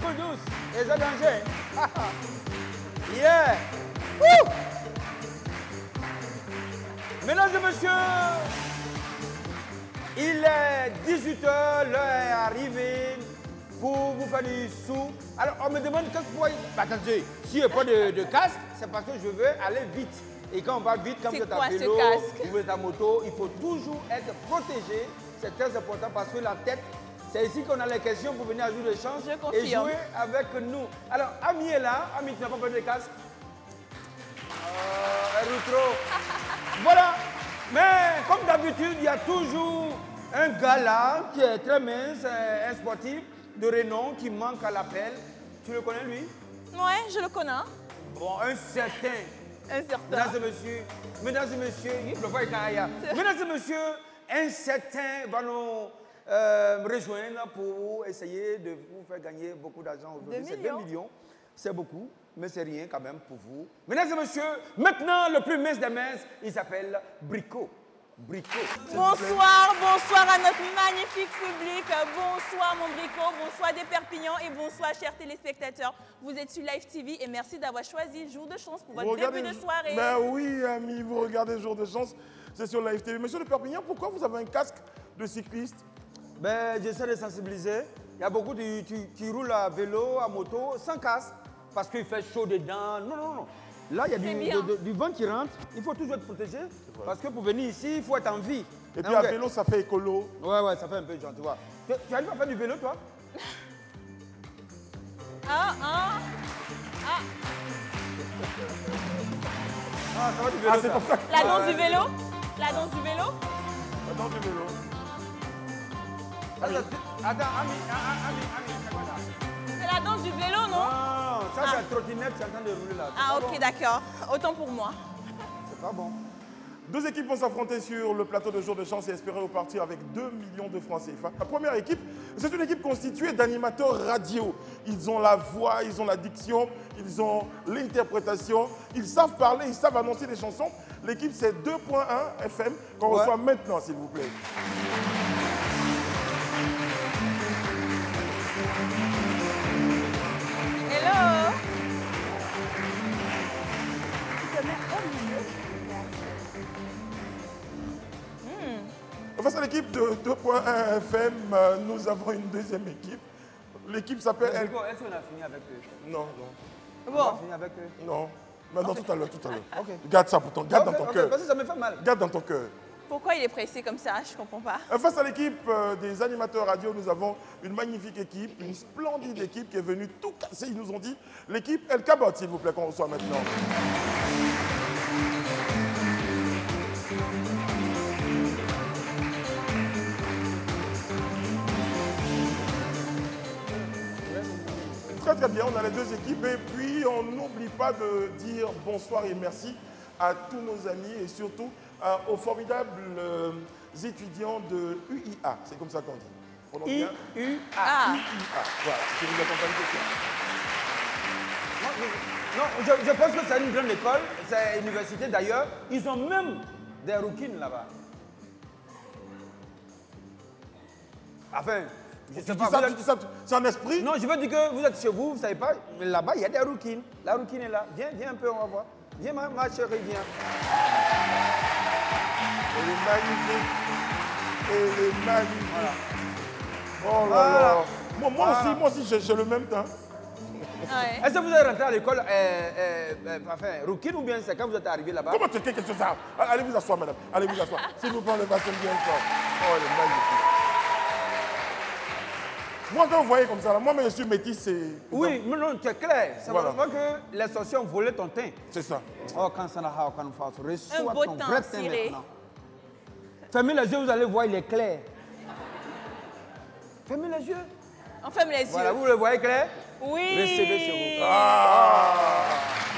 Écoute douce, et ça danger. Yeah. Woo. Mesdames et messieurs, il est 18h, l'heure est arrivée pour vous faire du sou. Alors, on me demande qu'est-ce que vous voyez. Attendez, s'il n'y a pas de casque, c'est parce que je veux aller vite. Et quand on va vite, quand vous êtes à vélo, vous êtes à moto, il faut toujours être protégé. C'est très important parce que la tête, c'est ici qu'on a les questions pour venir à jour de chance et jouer avec nous. Alors, Ami est là. Ami, tu n'as pas besoin de casque. Trop. Voilà. Mais comme d'habitude, il y a toujours un gars là qui est très mince, un sportif de renom qui manque à l'appel. Tu le connais, lui? Ouais, je le connais. Bon, un certain. Mesdames et messieurs, il faut voir Kaya. Mesdames et messieurs, un certain va nous rejoindre pour essayer de vous faire gagner beaucoup d'argent aujourd'hui. C'est 2 millions. C'est beaucoup, mais c'est rien quand même pour vous. Mesdames et messieurs, maintenant le plus mince des minces, il s'appelle Brico. Brico. Bonsoir, bonsoir à notre magnifique public. Bonsoir mon Brico, bonsoir des Perpignans et bonsoir chers téléspectateurs. Vous êtes sur Live TV et merci d'avoir choisi Jour de Chance pour votre début de soirée. Ben oui, amis, vous regardez Jour de Chance, c'est sur Live TV. Monsieur de Perpignan, pourquoi vous avez un casque de cycliste? Ben, j'essaie de sensibiliser. Il y a beaucoup qui roulent à vélo, à moto, sans casque, parce qu'il fait chaud dedans. Non, non, non. Là, il y a du vent qui rentre. Il faut toujours être protégé. Parce que pour venir ici, il faut être en vie. Et puis à vélo, ça fait écolo. Ouais, ça fait un peu genre, tu vois. Tu arrives à faire du vélo, toi? Ah, ça va du vélo, c'est pour ça que... La danse du vélo? La danse du vélo? La danse du vélo. Attends, Ami, c'est quoi ça? C'est la danse du vélo, non? Non, ça c'est la trottinette qui est en train de rouler là. Ah, ok, d'accord. Autant pour moi. C'est pas bon. 2 équipes vont s'affronter sur le plateau de Jour de Chance et espérer repartir avec 2 millions de francs CFA. La première équipe, c'est une équipe constituée d'animateurs radio. Ils ont la voix, ils ont la diction, ils ont l'interprétation, ils savent parler, ils savent annoncer des chansons. L'équipe, c'est 2.1 FM qu'on reçoit maintenant, s'il vous plaît. Hello. Face à l'équipe de 2.1 FM, nous avons une deuxième équipe. L'équipe s'appelle... Est-ce qu'on a fini avec eux? Non, non. Bon. On a fini avec eux? Non. Maintenant, tout à l'heure, tout à l'heure. Okay. Garde ça pour ton... Garde dans ton cœur. Parce que ça me fait mal. Garde dans ton cœur. Pourquoi il est pressé comme ça? Je comprends pas. Face à l'équipe des animateurs radio, nous avons une magnifique équipe, une splendide équipe qui est venue tout casser. Ils nous ont dit l'équipe El Cabot, s'il vous plaît, qu'on reçoit maintenant. Très très bien, on a les 2 équipes et puis on n'oublie pas de dire bonsoir et merci à tous nos amis et surtout aux formidables étudiants de UIA, c'est comme ça qu'on dit. UIA. Voilà, qui nous accompagnent ce soir. Non, je pense que c'est une grande école, c'est une université d'ailleurs. Ils ont même des rouquines là-bas. Enfin, je sais pas. Tu dis ça, c'est un esprit? Non, je veux dire que vous êtes chez vous, vous ne savez pas, mais là-bas, il y a des rouquines. La rouquine est là. Viens un peu, on va voir. Viens, ma chérie, viens. Elle est magnifique. Elle est magnifique. Voilà. Oh là là. Moi aussi, j'ai le même temps. Ouais. Est-ce que vous êtes rentré à l'école, rouquine ou bien c'est quand vous êtes arrivé là-bas? Comment tu qu'est-ce que c'est ça? Allez vous asseoir, madame. Allez vous asseoir. S'il vous plaît, le bâton bien fort. Oh, elle est magnifique. Moi, quand vous voyez comme ça, là, moi, je suis métis, c'est... Oui, mais non, tu es clair. C'est voilà. vraiment que les sorciers ont volé ton teint. C'est ça. Oh, quand ça n'a pas, quand on fasse, reçois Un beau ton teint vrai teint ciré. maintenant. Fermez les yeux, vous allez voir, il est clair. Fermez les yeux. On ferme les yeux. Voilà, vous le voyez clair? Oui. Recevez chez vous.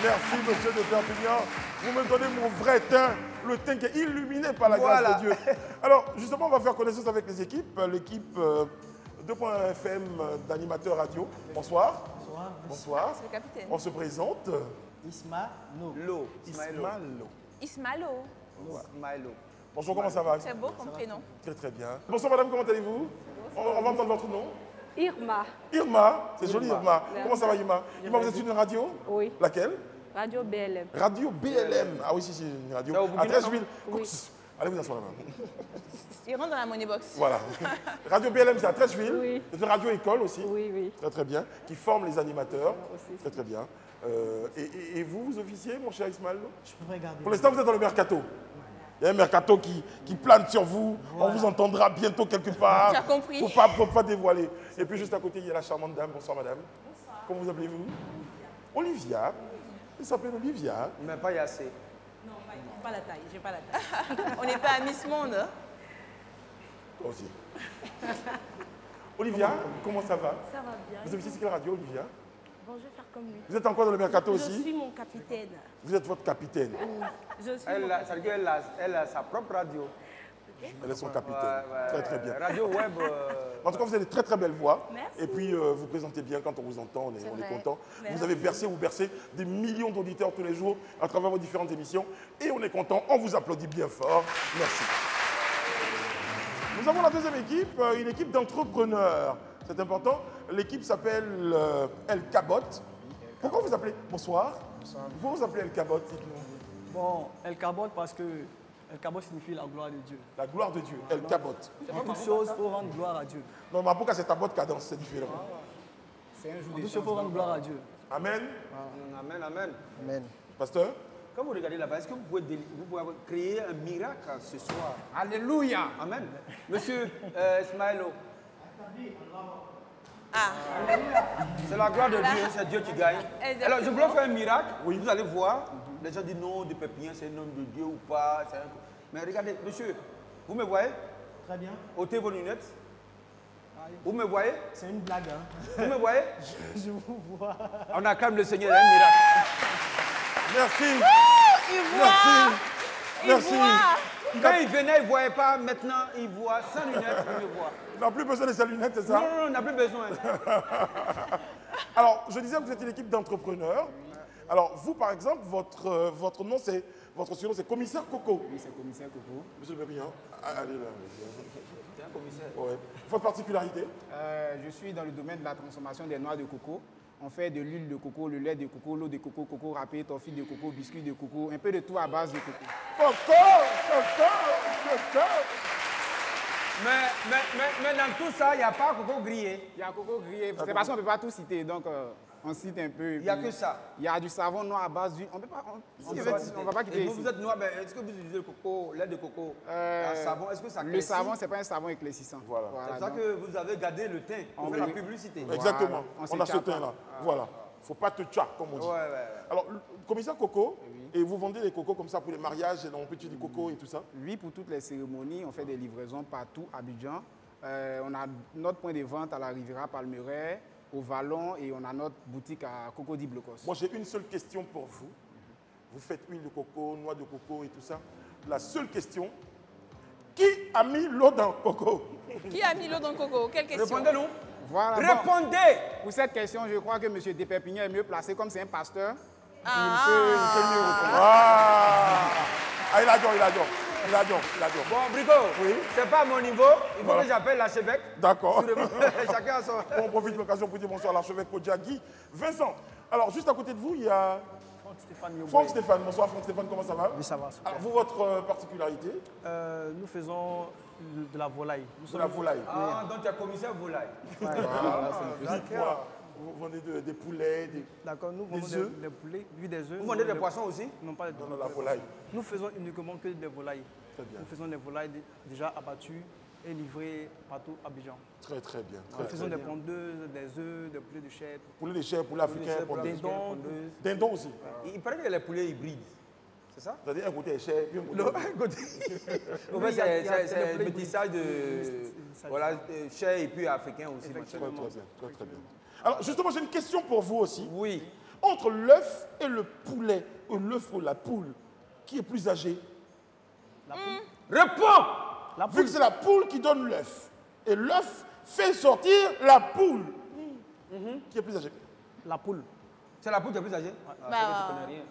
Merci, monsieur de Perpignan. Vous me donnez mon vrai teint, le teint qui est illuminé par la grâce de Dieu. Alors, justement, on va faire connaissance avec les équipes. L'équipe 2.1 FM d'animateurs radio. Bonsoir. Bonsoir. Bonsoir. C'est le capitaine. On se présente. Ismailo. Ismailo. Bonjour, comment ça va? C'est beau comme prénom. Très très bien. Bonsoir madame, comment allez-vous? On va entendre votre nom. Irma. Irma, c'est joli Irma. Merci. Comment ça va Irma? Irma, vous êtes une radio? Oui. Laquelle? Radio BLM. Radio BLM. Ah oui, si, une radio. Ça, au À Burkina, Treichville. Oui. Allez vous asseoir là-bas. Il rentre dans la money box. Voilà. Radio BLM, c'est à Treichville. Oui. C'est une radio école aussi. Oui, oui. Très très bien. Qui forme les animateurs. Aussi. Très très bien. Et vous officiez, mon cher Ismaël? Je peux regarder. Pour l'instant, vous êtes dans le mercato. Il y a un mercato qui plane sur vous. Voilà. On vous entendra bientôt quelque part. Tu as compris. Pour pas dévoiler. Et puis juste à côté, il y a la charmante dame. Bonsoir madame. Bonsoir. Comment vous appelez-vous? Olivia. Elle s'appelle Olivia. Mais pas Yassé. Non, pas la taille, j'ai pas la taille. On n'est pas à Miss Monde. Hein? Toi aussi. Olivia, comment ça va? Ça va bien. Vous officiez sur quelle radio, Olivia? Bon, je vais faire comme lui. Vous êtes encore dans le mercato Je aussi? suis mon capitaine. Vous êtes votre capitaine. Je suis Elle, mon ça veut dire elle a sa propre radio. Elle est son capitaine. Ouais, Très très bien. Radio web. En tout cas, vous avez une très très belle voix. Merci. Et puis, vous présentez bien quand on vous entend, on est vrai. content. Merci. Vous avez vous bercez des millions d'auditeurs tous les jours à travers vos différentes émissions. Et on est content, on vous applaudit bien fort. Merci. Nous avons la deuxième équipe, une équipe d'entrepreneurs. C'est important. L'équipe s'appelle El Cabot. Pourquoi vous appelez? Bonsoir. Bonsoir. Pourquoi vous appelez El Cabot, dites-nous? Bon, El Cabot parce que El Cabot signifie la gloire de Dieu. La gloire de Dieu, El Cabot. En toute chose, il faut rendre gloire à Dieu. Non, mais pourquoi c'est ta botte cadence, c'est différent. C'est un jour en toute chose, il faut rendre gloire à Dieu. Amen. Amen, amen. Amen. Pasteur? Quand vous regardez là-bas, est-ce que vous pouvez créer un miracle ce soir? Alléluia. Amen. Monsieur Smaïlo. Ah, C'est la gloire de Dieu, c'est Dieu qui gagne. Exactement. Alors, je voulais faire un miracle. Oui. Vous allez voir. Les gens disent non, de Pépinian, c'est un homme de Dieu ou pas. Mais regardez, monsieur, vous me voyez? Très bien. Ôtez vos lunettes. Vous me voyez? C'est une blague, hein. Vous me voyez? Je vous vois. On acclame le Seigneur, il y a un miracle. Merci. il voit. Merci. Il voit. Quand il venait, il ne voyait pas. Maintenant, il voit sans lunettes, il me voit. Il n'a plus besoin de ses lunettes, c'est Non, ça? non, non, on n'a plus besoin. Alors, je disais que vous êtes une équipe d'entrepreneurs. Alors, vous, par exemple, votre nom, votre surnom, c'est Commissaire Coco. Oui, c'est commissaire Coco. Monsieur le Pépinian, allez là. C'est un commissaire. Ouais. Votre particularité? Je suis dans le domaine de la transformation des noix de coco. On fait de l'huile de coco, le lait de coco, l'eau de coco, coco râpé, toffee de coco, biscuits de coco, un peu de tout à base de coco. Coco, Coco, Coco. Mais dans tout ça, il n'y a pas coco grillé. Il y a coco grillé, c'est parce qu'on ne peut pas tout citer, donc on cite un peu. Il n'y a que ça. Il y a du savon noir à base d'huile. On peut pas, on va pas quitter Et ici. vous êtes noir, mais est-ce que vous utilisez le coco, lait de coco, un savon? Est-ce que ça Le éclaircit? savon, c'est pas un savon éclaircissant. Voilà. C'est ça donc, que vous avez gardé le teint pour faire la oui. publicité. Exactement. on On a se ce tient pas. teint-là. Voilà. Il ne faut pas te tcha, comme on dit. Ouais, ouais. Alors, commissaire Coco, et vous vendez les cocos comme ça pour les mariages, et on peut utiliser du coco et tout ça? Oui, pour toutes les cérémonies, on fait des livraisons partout à Abidjan. On a notre point de vente à la Riviera Palmeraie, au Vallon, et on a notre boutique à Cocody Blocos. Moi, j'ai une seule question pour vous. Vous faites huile de coco, noix de coco et tout ça. La seule question, qui a mis l'eau dans le coco? Qui a mis l'eau dans le coco? Quelle question? Répondez-nous. Voilà. Répondez. Pour cette question, je crois que M. Despépinian est mieux placé, comme c'est un pasteur. Ah. Il peut mieux répondre. Ah, il adore, il adore. Il adore, il adore. Bon, Brico, Oui. c'est pas à mon niveau. Il faut que j'appelle l'archevêque. D'accord. Chacun a son... On profite de l'occasion pour dire bonsoir à l'archevêque Kodjagi. Vincent, alors juste à côté de vous, il y a Franck Stéphane Mioboy. Franck Stéphane. Bonsoir Franck Stéphane, comment ça va? Oui, ça va. super. Alors vous, votre particularité? Nous faisons de la volaille. Nous De sommes la volaille. Ah, donc tu es commissaire volaille. Dites-moi, vous vendez des poulets, D'accord, nous vendons œufs. des poulets, puis des œufs. Vous vendez des poissons aussi? Non, pas des dans la volaille. Nous faisons uniquement que des volailles. Très bien. Nous faisons des volailles déjà abattues et livrées partout à Abidjan. Très très bien. Nous Très, faisons très des bien. pondeuses, des œufs, des poulets de chair. Poulet de chair, poulet africain, Des dents. dindon aussi. Il paraît qu'il y a les poulets hybrides. C'est ça? C'est-à-dire un côté est chair, puis un côté. Non, écoutez. En fait, il y a c'est le le métissage de voilà, chair et puis africain aussi. Très très bien, très très bien. Alors justement, j'ai une question pour vous aussi. Oui. Entre l'œuf et le poulet, ou l'œuf ou la poule, qui est plus âgé? Réponds! La Vu que c'est la poule qui donne l'œuf, et l'œuf fait sortir la poule, qui est plus âgé? La poule. C'est la poule qui est plus âgée? Bah,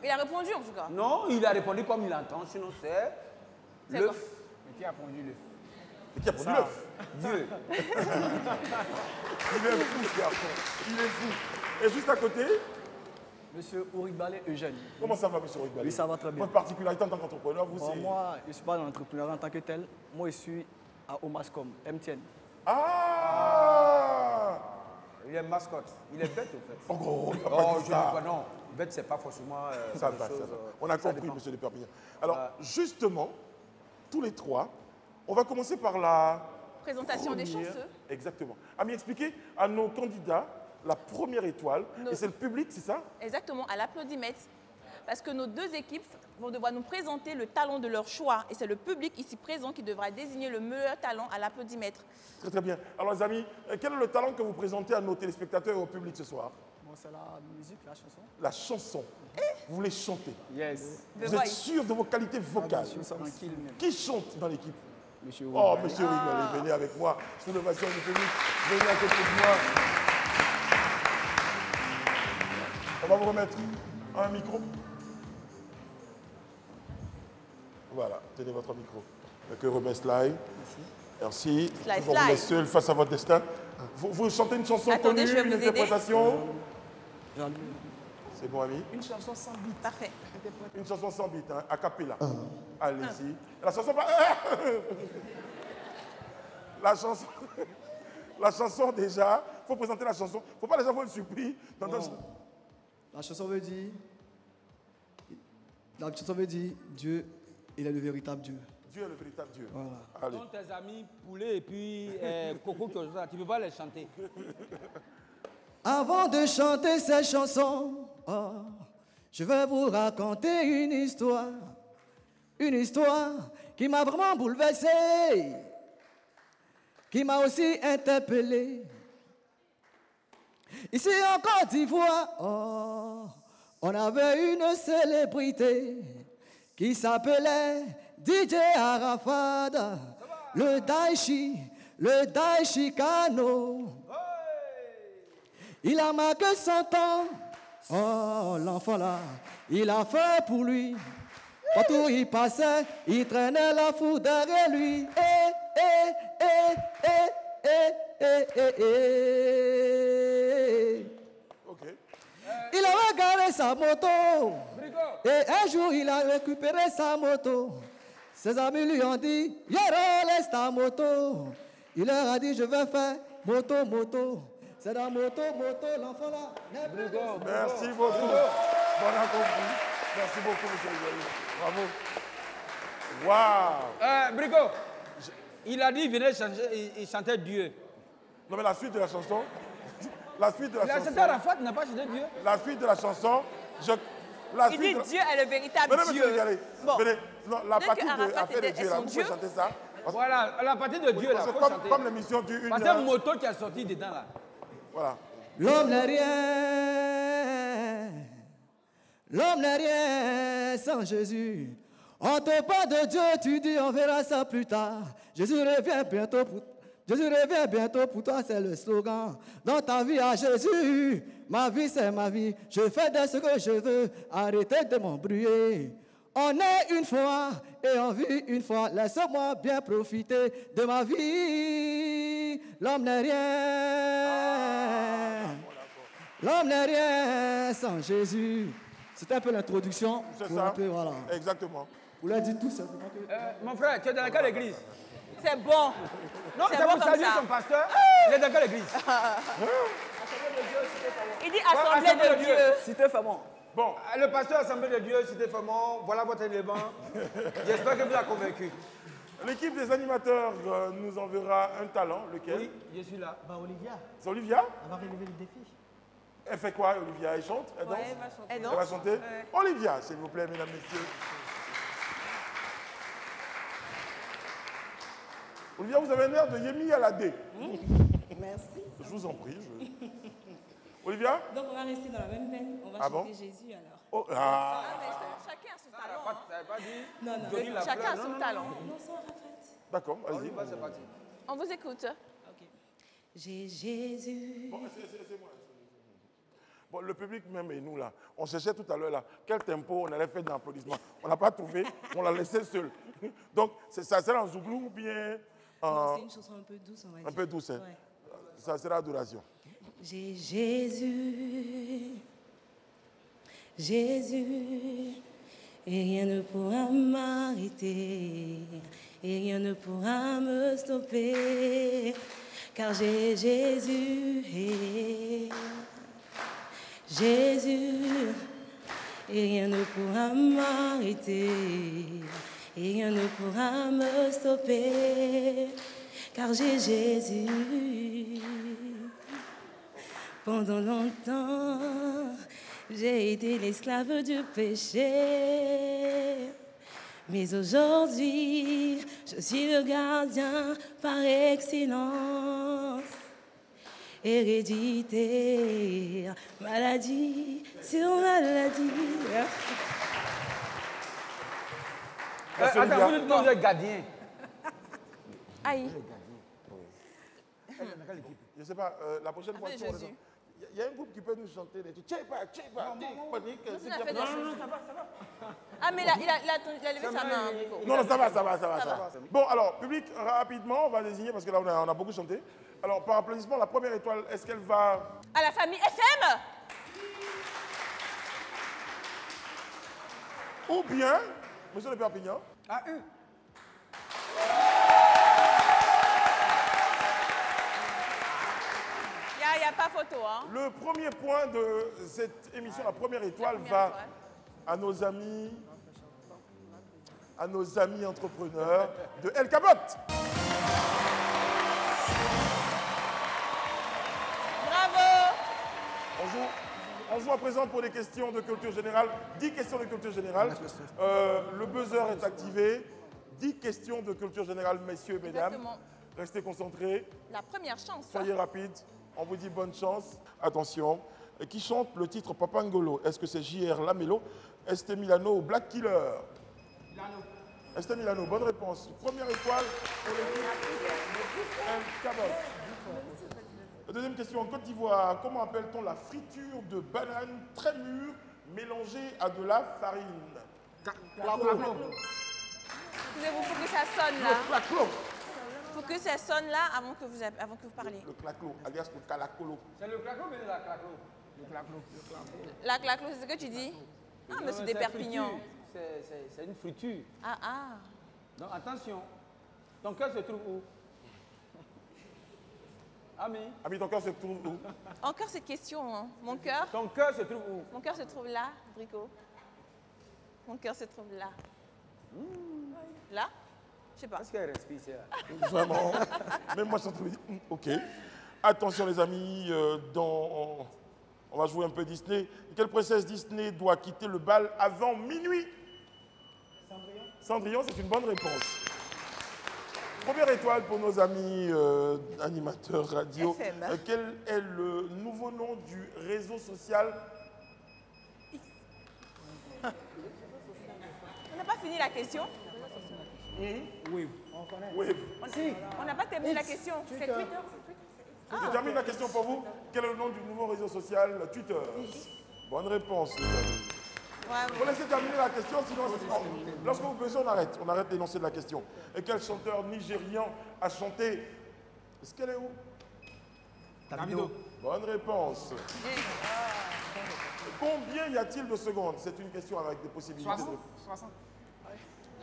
il a répondu en tout cas. Non, il a répondu comme il entend, sinon c'est C'est l'œuf. Mais qui a pondu l'œuf? Mais qui a produit l'œuf? Dieu. Il est fou, ce garçon. Il est fou. Et juste à côté, Monsieur Ouribale Eugène. comment ça va, monsieur Ouribale? Oui, ça va très bien. Votre particularité en tant qu'entrepreneur, vous, Bon, c'est... moi, je ne suis pas dans l'entrepreneuriat en tant que tel. Moi, je suis à Omascom, MTN. Ah! Il est mascotte. Il est bête, au fait. Oh, on n'a pas Oh, dit je ça. dis pas non. Bête, c'est pas forcément. Ça quelque va, ça chose, va. On a ça compris, dépend. monsieur de Perpignan. Alors, justement, tous les trois, on va commencer par la... Présentation des première. chanceux. Exactement. Ami, expliquez à nos candidats la première étoile. Et c'est le public, c'est ça? Exactement, à l'applaudimètre. Parce que nos deux équipes vont devoir nous présenter le talent de leur choix. Et c'est le public ici présent qui devra désigner le meilleur talent à l'applaudimètre. Très, très bien. Alors, les amis, quel est le talent que vous présentez à nos téléspectateurs et au public ce soir? Bon, c'est la musique, la chanson. La chanson. Vous voulez chanter. Yes. The Vous êtes Voice. sûr de vos qualités vocales. Je suis tranquille même. Qui chante dans l'équipe? Monsieur Oh, Ouribale. monsieur Rigol, venez avec moi. Sous l'ovation du public, venez à côté de moi. On va vous remettre un micro. Voilà, tenez votre micro. Que remet Sly. Merci. Sly, Je vous Sly. laisse seul face à votre destin. Vous chantez une chanson Attendez, connue, je vais une vous aider. interprétation. Jean- C'est bon, ami. Une chanson sans beat. Parfait. Une chanson sans beat, hein, a cappella. Allez-y. La chanson... La chanson... La chanson, déjà, il faut présenter la chanson. Il ne faut pas les avoir surpris. La chanson veut dire... La chanson veut dire Dieu, il est le véritable Dieu. Dieu est le véritable Dieu. Voilà. Allez. Donc tes amis Poulet et puis Coco, tu ne peux pas les chanter. Avant de chanter cette chanson, oh, je vais vous raconter une histoire qui m'a vraiment bouleversé, qui m'a aussi interpellé. Ici en Côte d'Ivoire, oh, on avait une célébrité qui s'appelait DJ Arafat, le Daichi Kano. Il a marqué 100 ans. Oh, l'enfant là, il a fait pour lui. Partout où il passait, il traînait la foule derrière lui. OK. Il avait garé sa moto. Et un jour, il a récupéré sa moto. Ses amis lui ont dit, Yoro, laisse ta moto. Il leur a dit, je vais faire moto. C'est la moto, l'enfant là. n'est plus de- Merci beaucoup. On a compris. Merci beaucoup, monsieur Rigol. Bravo. Waouh. Brico, il a dit venez changer, il chantait Dieu. Non, mais la suite de la chanson... La suite de la Il a chanson... chanté Arafat, n'a pas chanté Dieu. La suite de la chanson... Il dit Dieu est le véritable Venez, monsieur Dieu. Rigol. Bon. Venez. Non, la Peut-être partie que de Arafat affaire de était Dieu, là, son vous pouvez Dieu. chanter ça? Voilà, la partie de Dieu, là, Parce faut que chanter. comme l'émission dure une Parce que c'est un heure... moto qui a sorti dedans, là. Voilà. L'homme n'est rien sans Jésus. On te parle de Dieu, tu dis on verra ça plus tard. Jésus revient bientôt pour toi, c'est le slogan. Dans ta vie à Jésus, ma vie c'est ma vie. Je fais de ce que je veux, arrêtez de m'embrouiller. On est une fois et on vit une fois. Laisse-moi bien profiter de ma vie. L'homme n'est rien. L'homme n'est rien sans Jésus. C'était un peu l'introduction. C'est pour ça. un peu, voilà. Exactement. Vous l'avez dit tout simplement que... Mon frère, tu es dans quelle église? C'est bon. Non, C'est c'est bon pour comme saluer ça. son pasteur. Il est dans quelle église? Il dit Assemblée de Dieu. Cité Famon. Bon, Le pasteur Assemblée de Dieu, Cité Famon, voilà votre élément. J'espère que vous a convaincu. l'équipe des animateurs nous enverra un talent. Lequel? Oui, je suis là. Bah, Olivia, C'est Olivia? elle va relever le défi. Elle fait quoi, Olivia? Elle chante? Elle danse? Elle Elle danse. va chanter? Olivia, s'il vous plaît, mesdames, messieurs. Olivia, vous avez un air de Yemi Alade. Merci. Je vous en prie. Olivia? Donc on va rester dans la même veine. On va Ah chanter bon? Jésus alors. Oh, ah. Chacun a son talent. Arafat, ça n'avait pas dit. Non, non. Johnny la Chacun a fleur. son Non, talent. Non, sans Arafat. D'accord, On vas-y. y va, c'est parti. On vous écoute. Ok. J'ai Jésus. Bon, c'est moi. Bon, le public même et nous là, on cherchait tout à l'heure là, quel tempo on allait faire d'applaudissements. On n'a pas trouvé, on l'a laissé seul. Donc, ça sera en zouglou ou bien Non, c'est une chanson un peu douce, on va dire. Un peu douce, hein? Ouais. Ça sera adoration. J'ai Jésus, Jésus, et rien ne pourra m'arrêter, et rien ne pourra me stopper, car j'ai Jésus, Jésus, et rien ne pourra m'arrêter, et rien ne pourra me stopper, car j'ai Jésus. Pendant longtemps, j'ai été l'esclave du péché. Mais aujourd'hui, je suis le gardien par excellence. Hérédité, maladie sur maladie. Attends, vous dites que vous êtes gardien. Aïe. Je ne sais pas, la prochaine fois, Appelez si on Jésus. il y a un groupe qui peut nous chanter des trucs. Tchèpa, panique. Il a fait des choses. Ah, mais il a levé sa main. Nico. Non, ça va. Bon, alors, public, rapidement, on va désigner, parce que là, on a beaucoup chanté. Alors, par applaudissement, la première étoile, est-ce qu'elle va... À la famille FM. Ou bien, monsieur de Perpignan, À eux. Il n'y a pas photo, hein. le premier point de cette émission, la première étoile, Première va étoile. à nos amis entrepreneurs de El Cabot. Bravo. On joue à présent pour des questions de culture générale. 10 questions de culture générale. Le buzzer est activé. 10 questions de culture générale, messieurs, mesdames. Exactement. Restez concentrés. La première chance. Soyez rapides. On vous dit bonne chance. Attention. Qui chante le titre Papa Ngolo? Est-ce que c'est JR Lamelo, Esté Milano ou Black Killer? Milano. Esté Milano, bonne réponse. Première étoile pour l'équipe El Cabot. Deuxième question. En Côte d'Ivoire, comment appelle-t-on la friture de banane très mûre mélangée à de la farine? Excusez-vous, il faut que ça sonne là. Le claclo. Il faut que ça sonne là avant que vous parliez. Le claclo, alias le calacolo. C'est le claclo, mais la claclo. Le claclo. La claclo, c'est ce que tu dis? Ah, mais c'est des Perpignan. C'est une friture. Ah. Donc attention. Ton cœur se trouve où? Ami. Ami, ton cœur se trouve où? Encore cette question, hein. Mon cœur? Ton cœur se trouve où? Mon cœur se trouve là, Brico. Mon cœur se trouve là. Là? Je sais pas. Est-ce qu'elle respire ça? Vraiment. Même moi, je suis en train de me dire, ok. Attention, les amis, on va jouer un peu Disney. Quelle princesse Disney doit quitter le bal avant minuit? Cendrillon. Cendrillon, c'est une bonne réponse. Première étoile pour nos amis animateurs radio. FM. Quel est le nouveau nom du réseau social? On n'a pas fini la question? Oui. Oui. On n'a pas terminé la question. C'est Twitter? Je termine la question pour vous. Quel est le nom du nouveau réseau social Twitter? Bonne réponse, les amis. Ouais, Vous laissez terminer la question, sinon lorsque vous besoin, on arrête. On arrête d'énoncer de la question. Et quel chanteur nigérian a chanté? Est-ce qu'elle est où? Davido. Bonne réponse. Combien y a-t-il de secondes? C'est une question avec des possibilités. 60.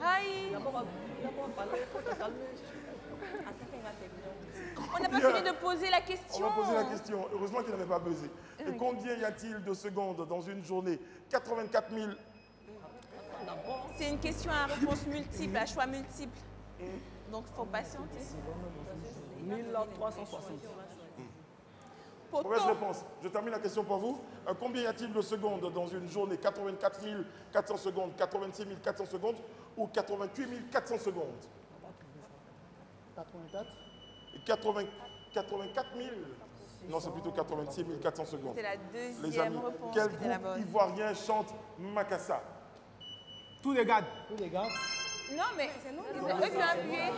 Aïe. On n'a pas fini de poser la On question. va poser la question. Heureusement qu'il n'avait pas buzzé. Et combien y a-t-il de secondes dans une journée? 84 000. C'est une question à réponse multiple, à choix multiple. Donc, il faut patienter. 1360. Mauvaise Poto. réponse. Je termine la question pour vous. Combien y a-t-il de secondes dans une journée? 84 400 secondes, 86 400 secondes ou 88 400 secondes? 84 000. Non, c'est plutôt 86 400 secondes. C'est la Les deuxième amis, réponse quel qui était la groupe bonne. ivoirien chante Makassa? Tous les gars. Tous les gars. Non, mais c'est eux qui ont appuyé.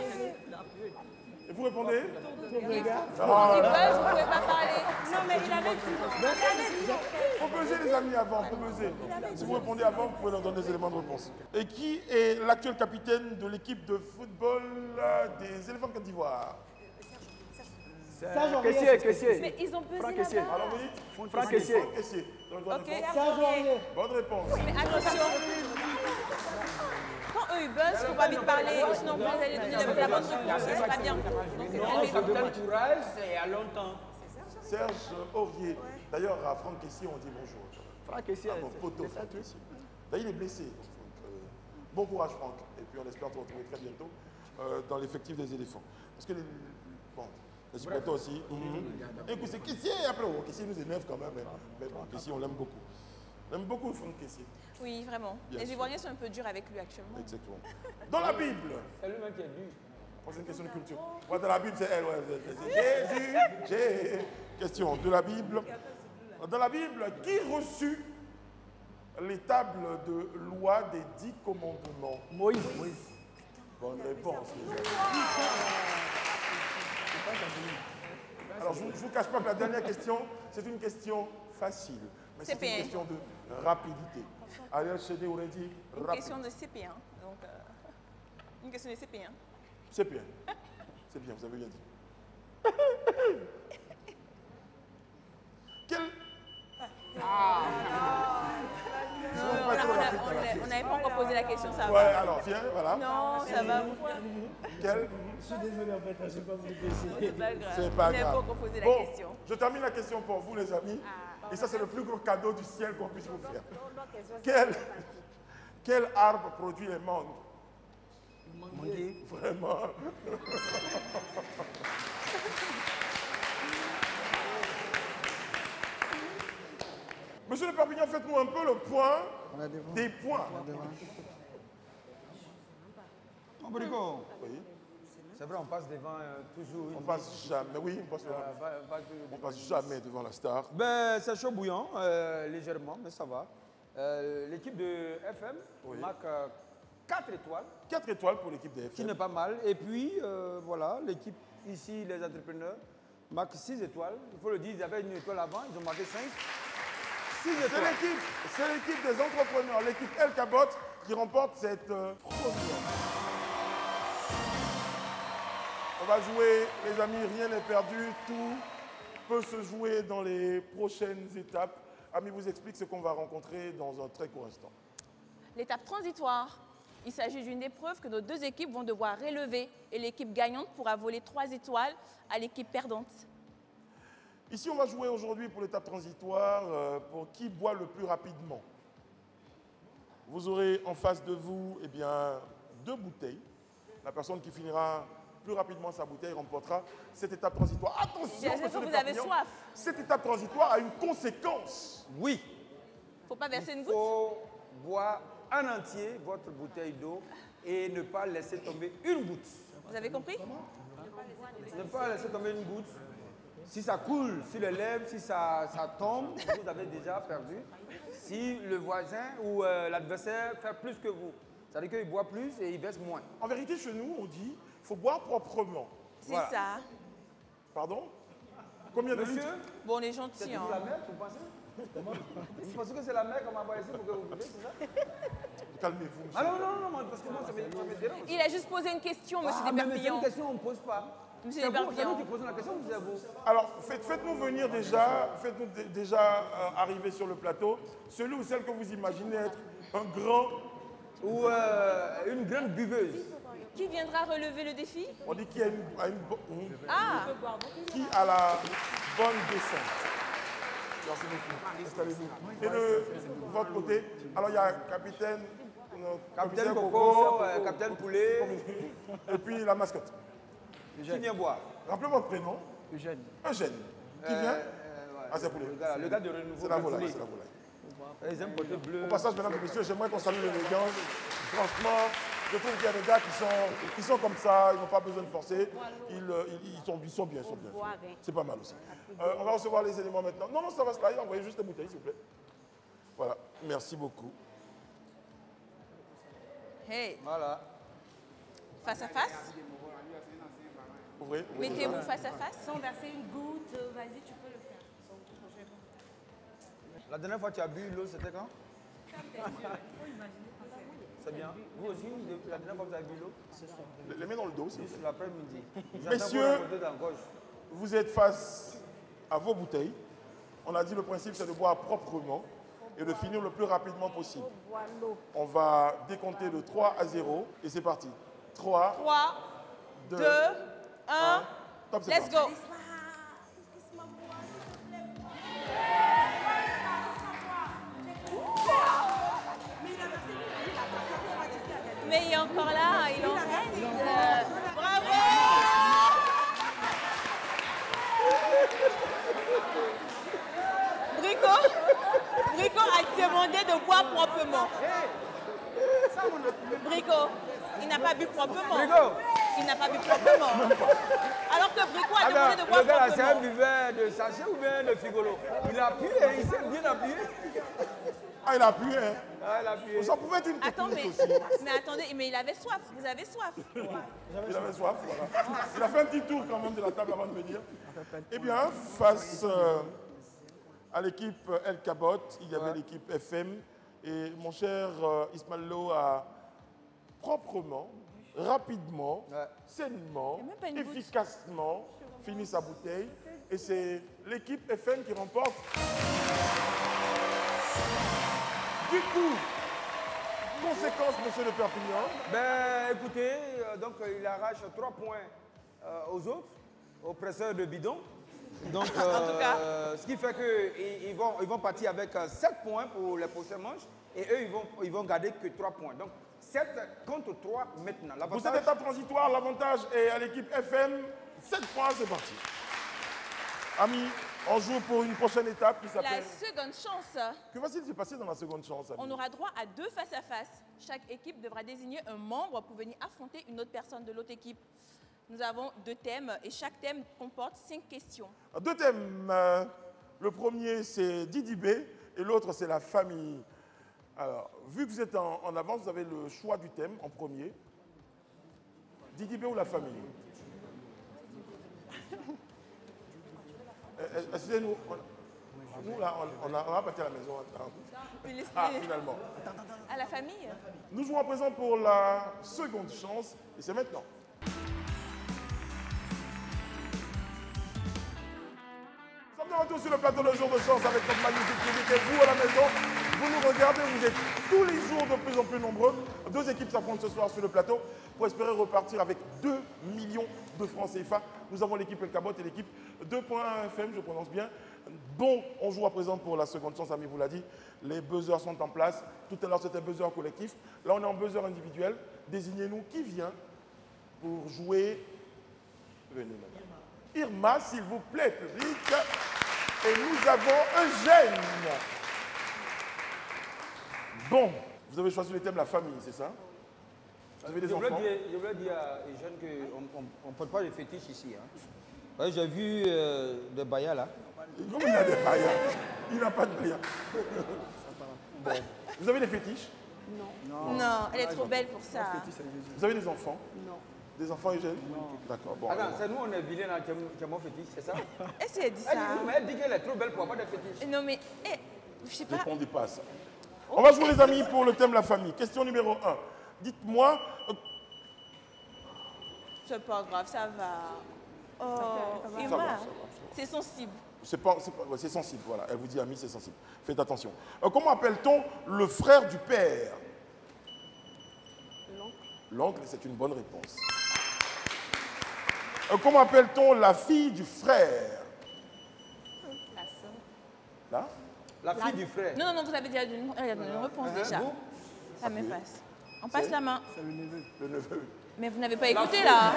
Et vous répondez? Il buzz, vous ne pouvez pas parler. Non, mais il avait dit. Faut buzzer les amis avant, faut buzzer. Si vous répondez avant, vous pouvez leur donner des éléments de réponse. Et qui est l'actuel capitaine de l'équipe de football des éléphants de Côte d'Ivoire? Mais ils ont pesé là-bas. Alors vous dites Franck Kessié. Franck Kessié. Donc, bonne Ok. réponse. Bonne réponse. Mais attention. Quand eux ils buzzent, il ne faut pas vite parler, sinon vous allez donner la bonne réponse. Ce sera bien. Donc, Capitaine Courage, c'est il y a longtemps. Serge Aurier. D'ailleurs, à Franck Kessié, on dit bonjour. Franck Kessié. Ah, mon poteau, Franck Kessié. D'ailleurs, il est blessé. Donc, bon courage, Franck. Et puis, on espère te retrouver très bientôt dans l'effectif des éléphants. Parce que, les supporters aussi. Écoute, c'est Kessié. Après, Kessié nous énerve quand même. Mais bon, Kessié, on l'aime beaucoup. On aime beaucoup Franck Kessié. oui, vraiment. Bien Les sûr. Ivoiriens sont un peu durs avec lui actuellement. Exactement. Dans la Bible. C'est lui-même qui est dur. C'est une question de culture. Ouais, dans la Bible, c'est elle. Ouais, c'est Jésus. Question de la Bible. Dans la Bible, qui reçut les tables de loi des 10 commandements? Moïse. Bonne réponse. Les amis. Alors, je ne vous cache pas que la dernière question, c'est une question facile. Mais c'est une CP1. question de rapidité. Ariel Chédé aurait dit Une rapide. question de CP1. Donc, une question de CP1. C'est bien. C'est bien, vous avez bien dit. Quel... On n'avait pas encore posé la question, ça Ouais, va. alors, viens, voilà. Non, ça va. Quel... Je suis désolé en fait, je ne sais pas vous laisser. C'est pas grave. C'est pas On n'avait pas grave. encore posé la Bon, question. je termine la question pour vous, les amis. Et ça, c'est le plus gros cadeau du ciel qu'on puisse vous faire. Quel arbre produit les mangues? Manguier. Vraiment. Monsieur le Perpignan, faites-nous un peu le point des points. Mon Brico, Oui, c'est vrai, on passe devant toujours. on passe jamais, oui, on passe jamais devant la star. Ben, c'est chaud bouillant, légèrement, mais ça va. L'équipe de FM marque 4 étoiles, 4 étoiles pour l'équipe des qui FM. n'est pas mal. Et puis, voilà, l'équipe ici, les entrepreneurs, marque 6 étoiles. Il faut le dire, ils avaient une étoile avant, ils ont marqué 5. 6 étoiles. C'est l'équipe des entrepreneurs, l'équipe El Cabot, qui remporte cette première. On va jouer, les amis, rien n'est perdu, tout peut se jouer dans les prochaines étapes. Ami vous explique ce qu'on va rencontrer dans un très court instant. L'étape transitoire. Il s'agit d'une épreuve que nos deux équipes vont devoir relever et l'équipe gagnante pourra voler 3 étoiles à l'équipe perdante. Ici, on va jouer aujourd'hui pour l'étape transitoire pour qui boit le plus rapidement. Vous aurez en face de vous eh bien, 2 bouteilles. La personne qui finira plus rapidement sa bouteille remportera cette étape transitoire. Attention, Bien sûr monsieur que le vous avez Perpignan, soif. cette étape transitoire a une conséquence. Oui, Faut pas verser une il goutte. faut boire en entier votre bouteille d'eau et ne pas laisser tomber une goutte. Vous avez compris? Ne pas laisser tomber une goutte. Si ça coule sur les lèvres, si ça tombe, vous avez déjà perdu. Si le voisin ou l'adversaire fait plus que vous, ça veut dire qu'il boit plus et il baisse moins. En vérité, chez nous, on dit qu'il faut boire proprement. C'est Voilà. ça. Pardon? Combien de Monsieur, litres? Bon, on est c'est gentils. toujours Hein. la mer, vous pensez? Vous pensez que c'est la mer qu'on m'a ici pour que vous buvez, c'est ça? Calmez-vous, monsieur. Ah non, moi, parce que moi, ça me dérange. Il a juste posé une question, monsieur Ah, mais c'est Desperpillons. une question, on ne pose pas. Monsieur C'est vous Desperpillons. qui posez la question, vous êtes vous. Alors, faites-nous venir déjà, arriver sur le plateau, celui ou celle que vous imaginez être un grand, Ou une grande buveuse. Qui viendra relever le défi? on dit qui a Ah, qui a la bonne descente. Merci beaucoup. Installez-vous. Et de votre côté, alors il y a capitaine, Capitaine commissaire Coco, capitaine Poulet, et puis la mascotte. qui vient boire? Rappelez votre prénom. Eugène. Eugène. Qui vient? Ah, c'est Poulet. Le gars de renouveau. C'est la volaille, Poulet. c'est la volaille. Les hommes portés bleus. Au passage, mesdames et messieurs, j'aimerais qu'on salue l'élégance. Franchement, je trouve qu'il y a des gars qui sont comme ça, ils n'ont pas besoin de forcer. Ils sont bien. C'est pas mal aussi. On va recevoir les éléments maintenant. Non, ça va se tailler. Envoyez juste les bouteilles, s'il vous plaît. Voilà, merci beaucoup. hey, Voilà. face à face. Ouvrez. Mettez-vous face à face. Sans verser une goutte, vas-y, tu peux le faire. La dernière fois que tu as bu l'eau, c'était quand? C'est bien. Vous aussi, la dernière fois que vous avez bu l'eau? Les mains dans le dos, s'il vous plaît. Juste l'après-midi. Messieurs, vous êtes face à vos bouteilles. On a dit le principe, c'est de boire proprement et de finir le plus rapidement possible. On va décompter de 3 à 0 et c'est parti. 3, 2, 1, top, c'est let's parti. go. Mais il est encore là, il en reste. Bravo! Brico a demandé de boire proprement. Brico, il n'a pas bu proprement. Brico. Il n'a pas bu proprement. Alors que Brico a demandé de boire le gars là, c'est un proprement. buveur de sachet ou bien de figolo? Il a appuyé, il s'est bien appuyé. Ah, il a appuyé, hein. Ah, il a appuyé. Ça pouvait être une Attends, technique mais, aussi. mais attendez, mais il avait soif. Vous avez soif. Il avait soif, voilà. Il a fait un petit tour quand même de la table avant de venir. Eh bien, face à l'équipe El Cabot, il y avait l'équipe FM. Et mon cher Ismaël Lo a proprement, rapidement, sainement, Il y a même pas une goutte. efficacement fini sa bouteille. Et c'est l'équipe FM qui remporte. Du coup, conséquence, monsieur de Perpignan. Ben écoutez, donc il arrache 3 points aux autres, aux presseurs de bidon. Donc, En tout cas. Ce qui fait qu'ils vont partir avec 7 points pour les prochains manches et eux, ils vont garder que 3 points. Donc, 7 contre 3 maintenant. Pour cette étape transitoire, l'avantage est à l'équipe FM. 7 points, c'est parti. Amis, on joue pour une prochaine étape qui La s'appelle... seconde chance. Que va-t-il se passer dans la seconde chance, amis? On aura droit à 2 face-à-face. Chaque équipe devra désigner un membre pour venir affronter une autre personne de l'autre équipe. Nous avons 2 thèmes et chaque thème comporte 5 questions. 2 thèmes. Le premier, c'est Didi B et l'autre, c'est la famille. Alors, vu que vous êtes en avance, vous avez le choix du thème en premier. Didi B ou la famille? Excusez-nous, nous là, on va partir à la maison. Ah, finalement. À la famille. Nous jouons à présent pour la seconde chance et c'est maintenant. Nous sommes de retour sur le plateau de jour de chance avec notre magnifique public et vous à la maison. Vous nous regardez, vous êtes tous les jours de plus en plus nombreux. 2 équipes s'affrontent ce soir sur le plateau pour espérer repartir avec 2 millions de francs CFA. Nous avons l'équipe El Cabot et l'équipe 2.FM, je prononce bien. Bon, on joue à présent pour la seconde chance, Ami vous l'a dit. Les buzzers sont en place. Tout à l'heure, c'était buzzer collectif. Là, on est en buzzer individuel. Désignez-nous qui vient pour jouer. Venez, madame. Irma, s'il vous plaît, public. Et nous avons Eugène. Bon, vous avez choisi le thème la famille, c'est ça? Vous avez des enfants? Je voulais dire à Eugène qu'on ne porte pas de fétiche ici. Hein. Ouais, j'ai vu des bayas là. Non, il a des bayas. Il n'a pas de bayas. Bon. Vous avez des fétiches? Non, elle est trop belle pour ça. Vous avez des enfants? Non. Des enfants, Eugène? Non. D'accord, bon. Attends, c'est nous, on est vilains là, qui mon fétiche, c'est ça? Est-ce qu'elle dit ça? Elle dit qu'elle est trop belle pour avoir des fétiches. Non, mais, je sais Ne pas. répondez pas à ça. On va jouer, les amis, pour le thème la famille. Question numéro 1. Dites-moi... C'est pas grave, ça va. Oh, Ça Emma, va. c'est sensible. C'est sensible, voilà. Elle vous dit, ami, c'est sensible. Faites attention. Comment appelle-t-on le frère du père? L'oncle. L'oncle, c'est une bonne réponse. Comment appelle-t-on la fille du frère? La sœur. Là? La fille du frère. Non, vous avez déjà donné une réponse déjà. Vous? Ça me passe. On passe la main. C'est le neveu. Le neveu. Mais vous n'avez pas écouté là.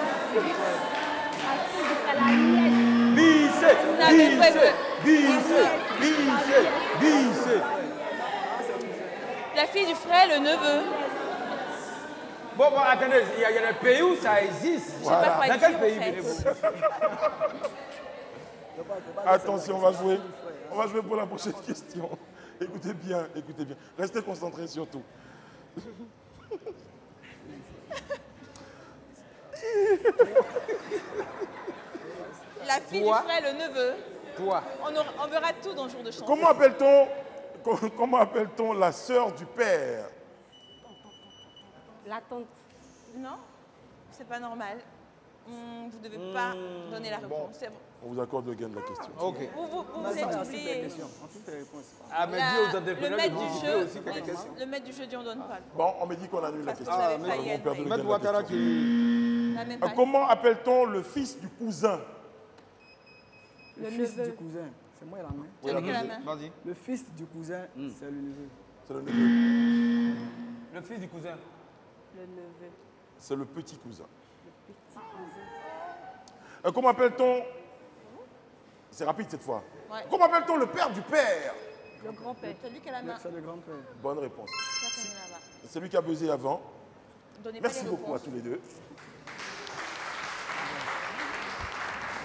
Bissé, Vous n'avez pas écouté. bissé. La fille du frère, le neveu. Bon, attendez, il y a des pays où ça existe. Je sais pas quoi Dans dire quel en pays fait. venez-vous? Attention, on va jouer. On va jouer pour la prochaine question. Écoutez bien, écoutez bien. Restez concentrés surtout. La fille Toi. du frère, le neveu. Toi. On verra tout dans le jour de chance. Comment appelle-t-on la sœur du père? La tante. Non, c'est pas normal. Vous ne devez pas donner la réponse. C'est bon. On vous accorde le gain de la question. Ok. Vous êtes oublié. Ah, mais dis aux entrepreneurs Le de maître du participer jeu, aussi quelques questions. le maître du jeu dit on donne pas. Bon, on me dit qu'on annule la Parce que question. vous avez mais failli Nous avons être perdu le Maître gain de Ouattara la question. qui... la même pas. Comment appelle-t-on le fils du cousin? Le fils neveu. du cousin. C'est moi la main. C'est lui qui a la main. Vas-y. Le fils du cousin, c'est le neveu. C'est le neveu. Le fils du cousin. Le neveu. C'est le petit cousin. Petit cousin. Comment appelle-t-on... C'est rapide cette fois. Ouais. Comment appelle-t-on le père du père? Le grand-père. C'est lui qui a la main. C'est le grand-père. Bonne réponse. Ça, c'est là-bas. C'est lui qui a buzzé avant. Donnez pas Merci les beaucoup à réponses. tous les deux.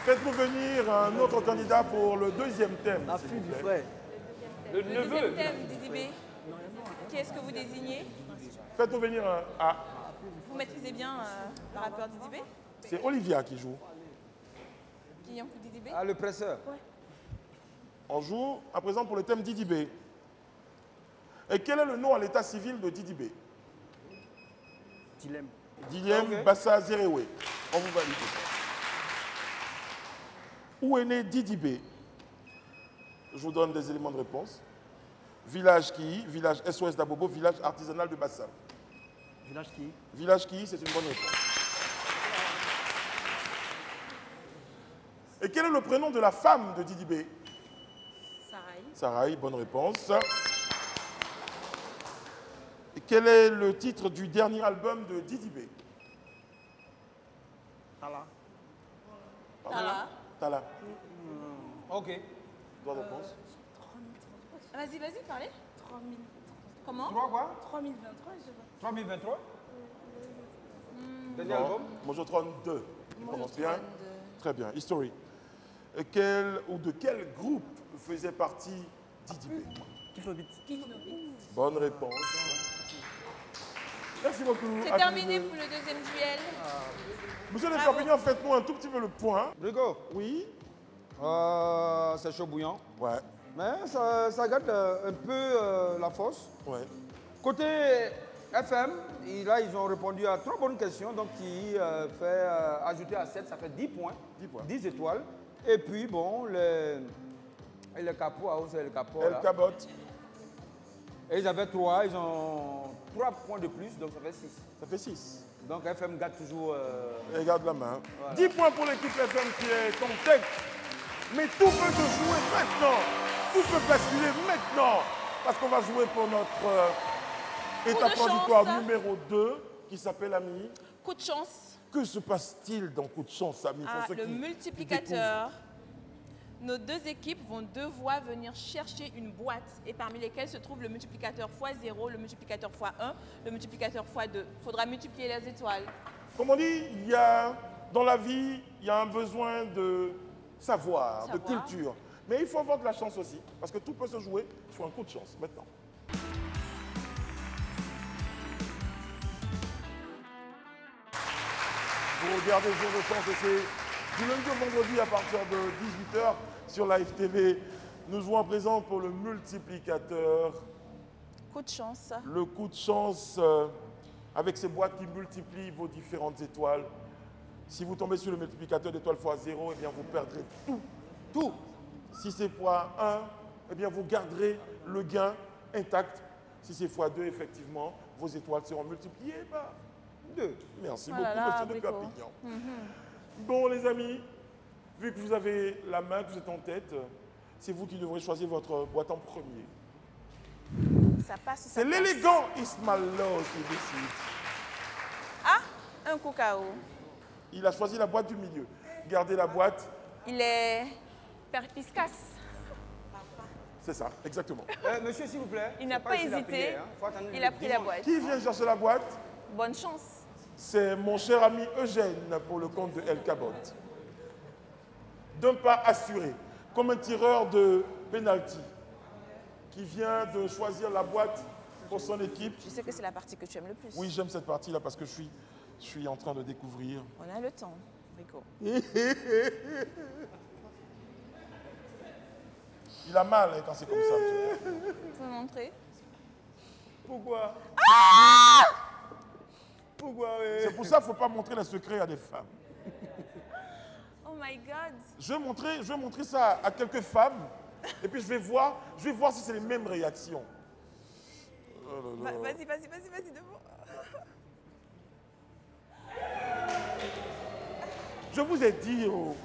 Faites-nous venir un autre candidat pour le deuxième thème. La s'il fille vous du plaît. frère. Le Le deuxième neveu. thème, Didibé. Qui est-ce que vous désignez? Faites-nous venir un... Ah, Vous maîtrisez bien le rappeur Didibé? c'est Olivia qui joue. Qui est Didibé? Ah, le presseur. On joue à présent pour le thème Didi B. Et quel est le nom à l'état civil de Didi B? Dilemme. Dilem Ok. Bassa Zerewe. On vous valide. Où est né Didi B? Je vous donne des éléments de réponse. Village Ki, village SOS d'Abobo, village artisanal de Bassa. Village qui? Village Ki, c'est une bonne réponse. Et quel est le prénom de la femme de Didi B? Sarai. Sarai, bonne réponse. Et quel est le titre du dernier album de Didi B? Tala. Tala. Tala. Ok. Bonne réponse. Vas-y, parlez. 3000. Comment? 3 quoi? 3023, je sais pas. 3023. Dernier Non, album. Mojo 32. Il prononce bien. 32. Très bien. History. Et de quel groupe faisait partie Didi B? Kifobit. Bonne réponse. Merci beaucoup. C'est à tous terminé les deux. pour le deuxième duel. Monsieur le Bravo. Perpignan, faites-nous un tout petit peu le point. Rico. Oui. C'est chaud bouillant. Ouais. Mais ça garde un peu la force. Ouais. Côté FM, là, ils ont répondu à 3 bonnes questions, donc qui fait ajouter à 7, ça fait 10 points, 10 points. 10 étoiles. Et puis, bon, le capot, c'est le capot. El Là. Cabot. Et ils avaient 3, ils ont 3 points de plus, donc ça fait 6. Ça fait 6. Donc FM garde toujours. Et garde la main. Voilà. 10 points pour l'équipe FM qui est en tête. Mais tout peut se jouer maintenant. Tout peut basculer maintenant. Parce qu'on va jouer pour notre étape chance. transitoire numéro 2 qui s'appelle Ami. Coup de chance. Que se passe-t-il dans Coup de chance, Ami, pour Ah, ceux le qui multiplicateur. Nos deux équipes vont devoir venir chercher une boîte et parmi lesquelles se trouve le multiplicateur x0, le multiplicateur x1, le multiplicateur x2. Il faudra multiplier les étoiles. Comme on dit, dans la vie, il y a un besoin de savoir, de culture. Mais il faut avoir de la chance aussi, parce que tout peut se jouer sur un coup de chance maintenant. Vous regardez Jour de chance et c'est du lundi au vendredi à partir de 18h sur Live TV. Nous jouons à présent pour le multiplicateur. Coup de chance. Le coup de chance avec ces boîtes qui multiplient vos différentes étoiles. Si vous tombez sur le multiplicateur d'étoiles x 0, eh bien vous perdrez tout. Tout. Si c'est x 1, eh bien vous garderez le gain intact. Si c'est x 2, effectivement, vos étoiles seront multipliées par 2. Merci Oh là beaucoup, là, monsieur de Brico. Perpignan. Bon, les amis, vu que vous avez la main, que vous êtes en tête, c'est vous qui devrez choisir votre boîte en premier. Ça passe ou ça C'est passe? l'élégant Ismaël qui décide. Ah, un cacao. Il a choisi la boîte du milieu. Gardez la boîte. Il est perpiscace. C'est ça, exactement. Monsieur, s'il vous plaît. Il n'a faut pas ici la hésité. prière, hein. Faut attendre Il le a pris la dimanche. boîte. Qui vient chercher la boîte? Bonne chance. C'est mon cher ami Eugène pour le compte de El Cabot. D'un pas assuré, comme un tireur de penalty qui vient de choisir la boîte pour son équipe. Je sais que c'est la partie que tu aimes le plus. Oui, j'aime cette partie-là parce que je suis Je suis en train de découvrir. On a le temps, Brico. Il a mal hein, quand c'est comme ça. Monsieur. Faut montrer. Pourquoi? Ah! Pourquoi? C'est pour ça qu'il ne faut pas montrer les secrets à des femmes. Oh my God. Je vais montrer ça à quelques femmes et puis je vais voir si c'est les mêmes réactions. Oh là là. Vas-y, devant. Je vous ai dit, oh.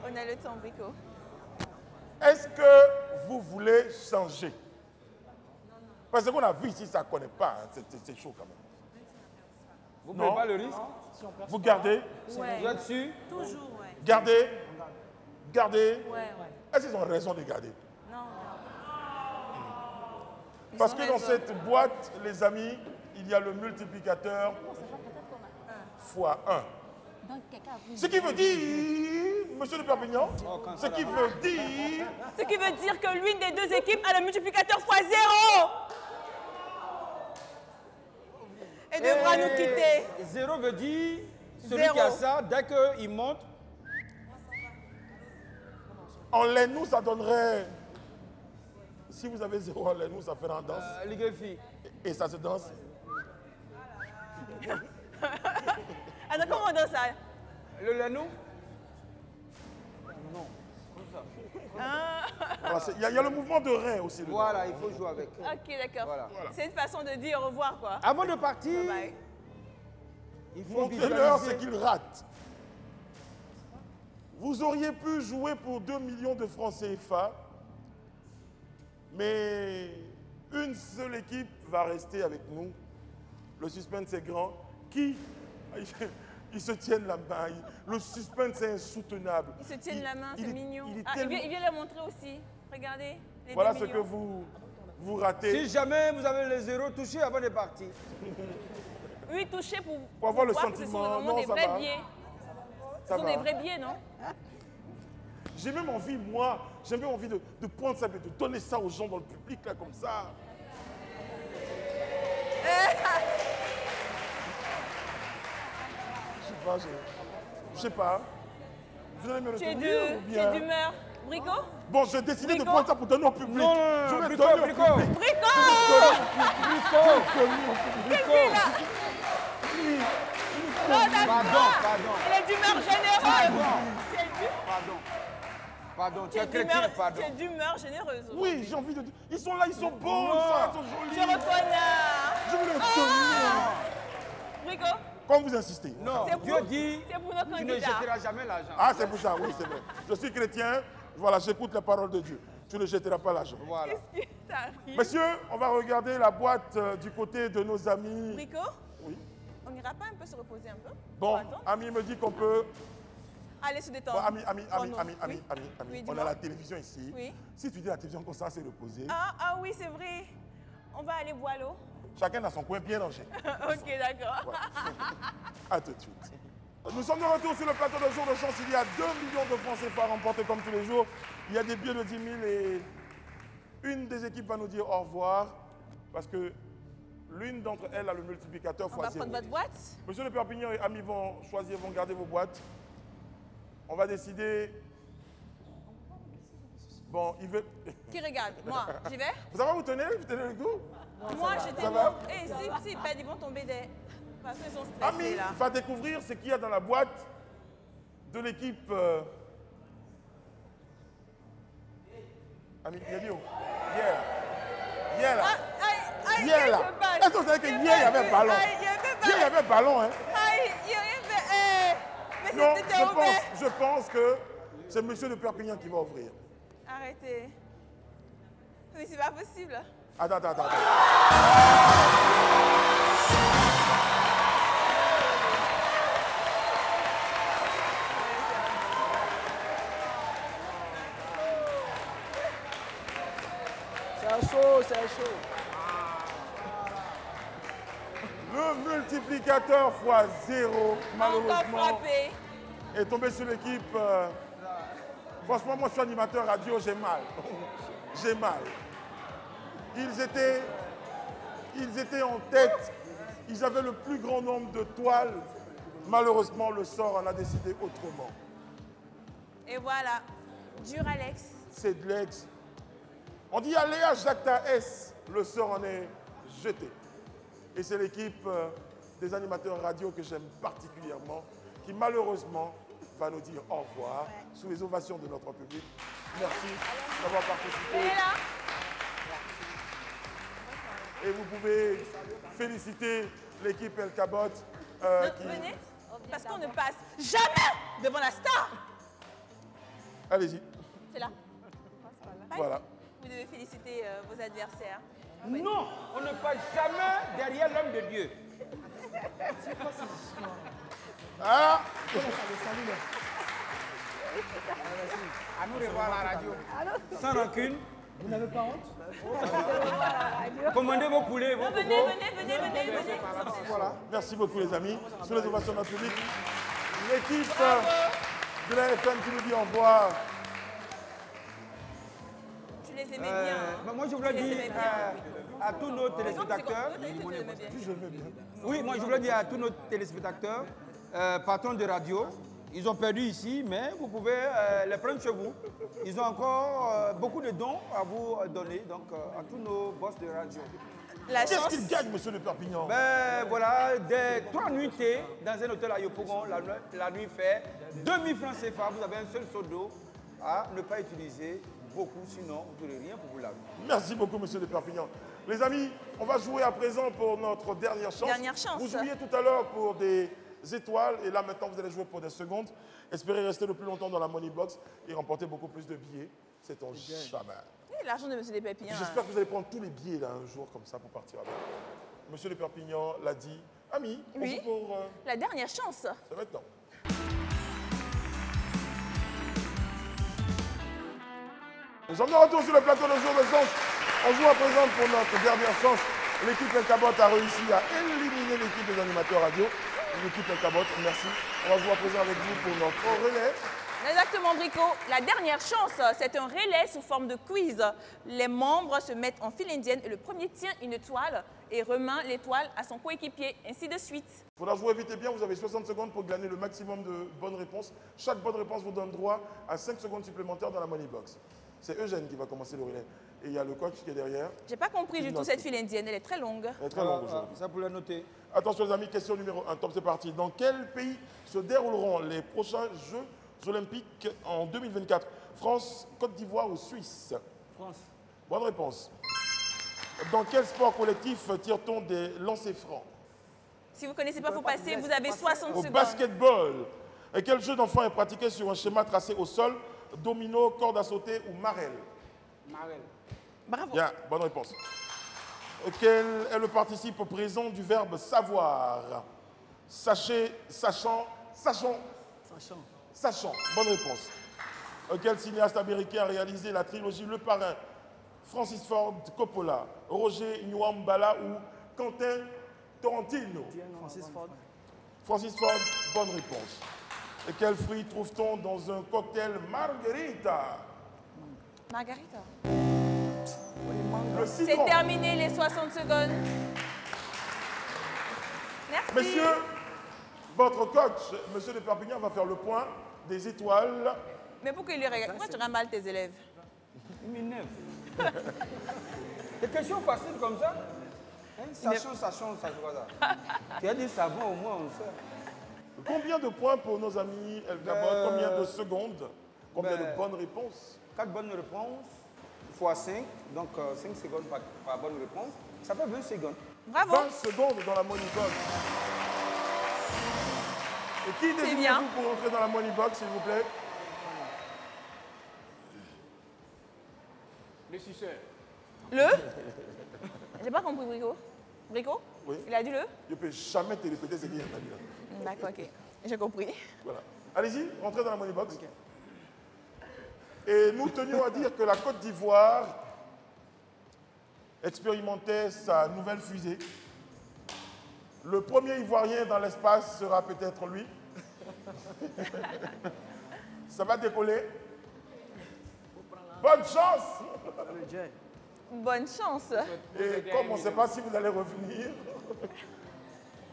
On a le temps, Brico. Est-ce que vous voulez changer? Parce qu'on a vu ici, ça ne connaît pas. Hein. C'est chaud quand même. Vous ne prenez pas le risque? Vous gardez? Ouais. Vous êtes sûr? Toujours, ouais. Gardez? Gardez? Ouais. Est-ce qu'ils ont raison de garder? Non. Parce ont que dans raison. cette boîte, les amis, il y a le multiplicateur fois 1. Donc, quelqu'un a pris. Ce qui veut dire, monsieur de Perpignan, ce qui veut dire... Ce qui veut dire que l'une des deux équipes a le multiplicateur fois 0 et devra nous quitter. 0 veut dire, celui Zéro. qui a ça, dès qu'il monte, En laine, ça donnerait... Si vous avez 0 en laine, ça fait en danse. Ligue fille. Et ça se danse. Alors, comment on danse ça? Le Leno? Voilà, il y a le mouvement de rein aussi. dedans. Voilà, il faut jouer avec. Ok, d'accord. Voilà. C'est une façon de dire au revoir, quoi. Avant de partir, Bye bye. il faut Montrez-leur ce visualiser. qu'ils ratent. Vous auriez pu jouer pour 2 millions de francs CFA, mais une seule équipe va rester avec nous. Le suspense est grand. Qui? Ils se tiennent la main. Le suspense est insoutenable. Ils se tiennent la main, c'est est- mignon. il est Ah, tellement- il vient le montrer aussi. Regardez. Les Voilà 2 ce que millions. vous ratez. Si jamais vous avez les 0 touchés avant de partir. Oui, touché Pour avoir le voir que ce sont sentiment, vraiment non, des ça vrais va. billets. Ce Ça sont va. des vrais billets, non? J'ai même envie, moi, j'ai même envie de prendre ça et de donner ça aux gens dans le public, là, comme ça. Je sais pas. Vous allez me le Tu es donner ou bien... d'humeur. Brico? Bon, j'ai décidé de Brico? prendre ça pour donner au public. Non, Je vais Brico, donner au Brico. public. Brico! Non, Pardon. Elle est d'humeur généreuse. Pardon, tu Tu es es chrétien, pardon. d'humeur généreuse. Oui, j'ai envie de... Ils sont là, ils sont beaux, ils sont jolis. Je reconnais. Je veux les donner. Brico, Comme vous insistez. Non, C'est Dieu pour- dit, c'est pour nos tu ne candidats. jetteras jamais l'argent. Ah, c'est pour ça, oui, c'est vrai. Je suis chrétien, voilà, j'écoute la parole de Dieu. Tu ne jetteras pas l'argent. Voilà. qu'est-ce qui t'arrive? Messieurs, on va regarder la boîte du côté de nos amis. Brico, Oui. on n'ira pas un peu se reposer un peu? Bon, Pour attendre? Ami me dit qu'on peut... Allez se détendre. Bon, ami, Oh non. ami, Oui. Oui, on dis-moi. a la télévision ici. Oui. Si tu dis la télévision comme ça, c'est reposer. Ah oui, c'est vrai. On va aller boire l'eau. Chacun a son coin bien rangé. Ok, d'accord. À tout de suite. Nous sommes de retour sur le plateau de jour de chance. Il y a 2 millions de francs CFA remportés comme tous les jours. Il y a des billets de 10 000 et une des équipes va nous dire au revoir parce que l'une d'entre elles a le multiplicateur On va x 0. prendre votre boîte. Monsieur de Perpignan et amis vont choisir, vont garder vos boîtes. On va décider. Bon, il veut. Qui regarde? Moi, j'y vais? Ça va, vous tenez le coup? Moi, j'étais Ça va? bon. Eh, si, ben, ils vont tomber des... Parce qu'ils sont Ami stressés, là. va découvrir ce qu'il y a dans la boîte de l'équipe. Ami, Yadio. Hier là. Aïe, Hier là. je bats. Est-ce que vous savez que hier il y avait ballon? Aïe, il y avait Hier il y avait ballon, hein? Aïe, il y avait... Mais Non, c'était ouvert. je pense que c'est monsieur de Perpignan qui va ouvrir. Arrêtez. Mais c'est pas possible. Attends. C'est chaud. Le multiplicateur x 0, Encore malheureusement, frappé. est tombé sur l'équipe. Franchement, moi je suis animateur radio, j'ai mal. J'ai mal. Ils Ils étaient en tête. Ils avaient le plus grand nombre de toiles. Malheureusement, le sort en a décidé autrement. Et voilà, Duralex. C'est de l'ex. On dit Aléa Jacta S. Le sort en est jeté. Et c'est l'équipe des animateurs radio que j'aime particulièrement, qui malheureusement va nous dire au revoir sous les ovations de notre public. Merci d'avoir participé. Et vous pouvez féliciter l'équipe El Cabot. Venez, parce qu'on ne passe jamais devant la star. Allez-y. C'est là. Voilà. Vous devez féliciter vos adversaires. Non, on ne passe jamais derrière l'homme de Dieu. Ah. À nous de voir la radio. Sans rancune. Vous n'avez pas honte? Commandez vos poulets, vos Venez, cocos. venez. Voilà. Merci beaucoup les amis. Sous les ovations de notre public. L'équipe de la FM qui nous dit au revoir. Tu les aimais bien. Moi, je voulais dire à tous nos téléspectateurs. Oui, moi, je voulais dire à tous nos téléspectateurs, patrons de radio, ils ont perdu ici, mais vous pouvez les prendre chez vous. Ils ont encore beaucoup de dons à vous donner, donc à tous nos boss de radio. Qu'est-ce qu'il gagne, monsieur de Perpignan? Ben voilà, des 3 nuitées dans un hôtel à Yopougon, la nuit fait 2000 francs CFA. Vous avez un seul seau d'eau à ne pas utiliser beaucoup, sinon vous n'aurez rien pour vous laver. Merci beaucoup, monsieur de Perpignan. Les amis, on va jouer à présent pour notre dernière chance. Dernière chance. Vous jouiez tout à l'heure pour des étoiles et là maintenant vous allez jouer pour des secondes. Espérez rester le plus longtemps dans la Money Box et remporter beaucoup plus de billets. C'est ton jamais. L'argent de monsieur de Perpignan. J'espère que vous allez prendre tous les billets là un jour comme ça pour partir avec. Monsieur de Perpignan l'a dit. Ami, on Oui. joue pour... La dernière chance. C'est maintenant. Nous sommes de retour sur le plateau de jour de chance. On joue à présent pour notre dernière chance. L'équipe El Cabot a réussi à éliminer l'équipe des animateurs radio. L'équipe El Cabot, merci. On va jouer à présent avec vous pour notre relais. Exactement, Brico. La dernière chance, c'est un relais sous forme de quiz. Les membres se mettent en file indienne et le premier tient une étoile et remet l'étoile à son coéquipier, ainsi de suite. Il faudra jouer vite et bien. Vous avez 60 secondes pour gagner le maximum de bonnes réponses. Chaque bonne réponse vous donne droit à 5 secondes supplémentaires dans la Money Box. C'est Eugène qui va commencer le relais. Et il y a le coach qui est derrière. J'ai pas compris du tout cette file indienne, elle est très longue. Elle est très longue aujourd'hui. Ça pour la noter. Attention les amis, question numéro 1. Top, c'est parti. Dans quel pays se dérouleront les prochains Jeux Olympiques en 2024? France, Côte d'Ivoire ou Suisse? France. Bonne réponse. Dans quel sport collectif tire-t-on des lancers francs? Si vous ne connaissez pas, il faut passer, vous avez 60 Au secondes. basketball. Et quel jeu d'enfant est pratiqué sur un schéma tracé au sol? Domino, corde à sauter ou marelle? Marelle. Bravo. Bien, bonne réponse. Quel est le participe présent du verbe savoir? Sachez, sachant, sachant. Sachant. Sachant, bonne réponse. Quel cinéaste américain a réalisé la trilogie Le Parrain? Francis Ford Coppola, Roger Nwambala ou Quentin Tarantino? Francis Ford. Francis Ford, bonne réponse. Et quel fruit trouve-t-on dans un cocktail margarita? Margarita. Le C'est citron. terminé les 60 secondes. Merci. Messieurs, votre coach, monsieur de Perpignan, va faire le point des étoiles. Mais pourquoi il les regarde? Pourquoi tu ramalles tes élèves? Il m'énerve. Des questions faciles comme ça. Hein? Sachant, ça se voit ça. Tu as dit savon au moins, on sait. Combien de points pour nos amis El Cabot? Combien de secondes? Combien de bonnes réponses? 4 bonnes réponses fois 5, donc 5 secondes par bonne réponse. Ça fait 20 secondes. Bravo. 20 secondes dans la Money Box. Et qui bien. désignez-vous pour entrer dans la Money Box, s'il vous plaît? Le suceur. Le? J'ai pas compris, Brico. Brico? Oui. Il a dit le? Je ne peux jamais te répéter ce qu'il y a là. D'accord, ok. J'ai compris. Voilà. Allez-y, rentrez dans la Money Box. Et nous tenions à dire que la Côte d'Ivoire expérimentait sa nouvelle fusée. Le premier Ivoirien dans l'espace sera peut-être lui. Ça va décoller. Bonne chance! Le jet. Bonne chance. Et comme on ne sait pas si vous allez revenir,